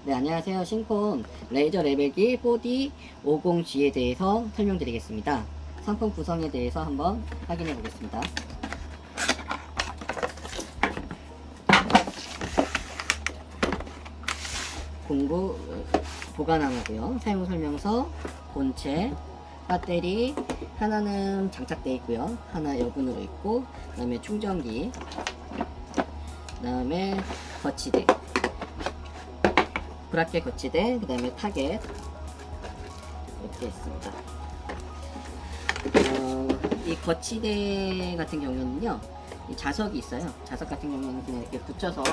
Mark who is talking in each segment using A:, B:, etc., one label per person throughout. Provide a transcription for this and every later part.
A: 네, 안녕하세요. 신콘 레이저 레벨기 4D 50G에 대해서 설명드리겠습니다. 상품 구성에 대해서 한번 확인해 보겠습니다. 공구 보관함이고요. 사용 설명서, 본체, 배터리 하나는 장착되어 있고요. 하나 여분으로 있고, 그 다음에 충전기, 그 다음에 거치대, 브라켓 거치대, 그 다음에 타겟 이렇게 있습니다. 이 거치대 같은 경우에는요, 이 자석이 있어요. 자석 같은 경우에는 그냥 이렇게 붙여서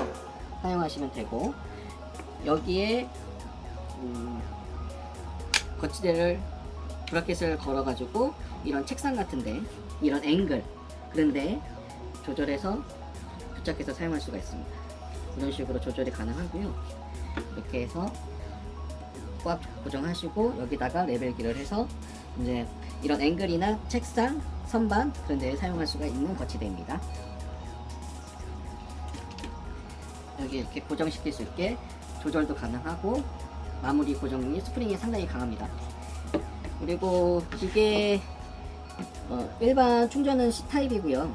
A: 사용하시면 되고, 여기에 거치대를 브라켓을 걸어 가지고 이런 책상 같은데, 이런 앵글 그런데 조절해서 부착해서 사용할 수가 있습니다. 이런 식으로 조절이 가능하고요. 이렇게 해서 꽉 고정하시고, 여기다가 레벨기를 해서 이제 이런 앵글이나 책상, 선반 그런 데에 사용할 수가 있는 거치대입니다. 여기 이렇게 고정시킬 수 있게 조절도 가능하고, 마무리 고정이 스프링이 상당히 강합니다. 그리고 기계 일반 충전은 C타입이고요.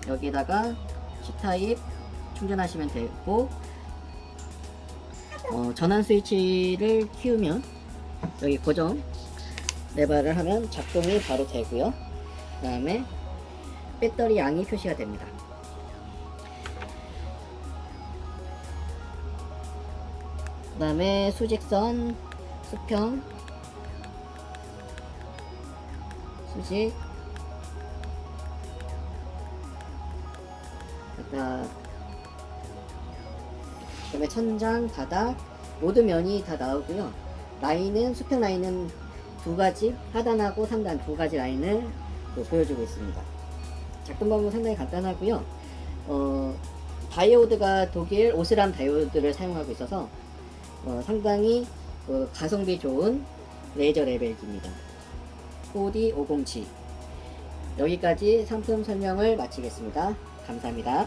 A: 여기다가 C타입 충전하시면 되고, 전원 스위치를 키우면 여기 고정 레버를 하면 작동이 바로 되고요. 그 다음에 배터리 양이 표시가 됩니다. 그 다음에 수직선, 수평, 수직, 그다음에 천장, 바닥 모든 면이 다 나오고요. 라인은 수평 라인은 두 가지, 하단하고 상단 두 가지 라인을 보여주고 있습니다. 작동 방법은 상당히 간단하고요. 다이오드가 독일 오스람 다이오드를 사용하고 있어서 상당히 가성비 좋은 레이저 레벨기입니다. 4D 50G. 여기까지 상품 설명을 마치겠습니다. 감사합니다.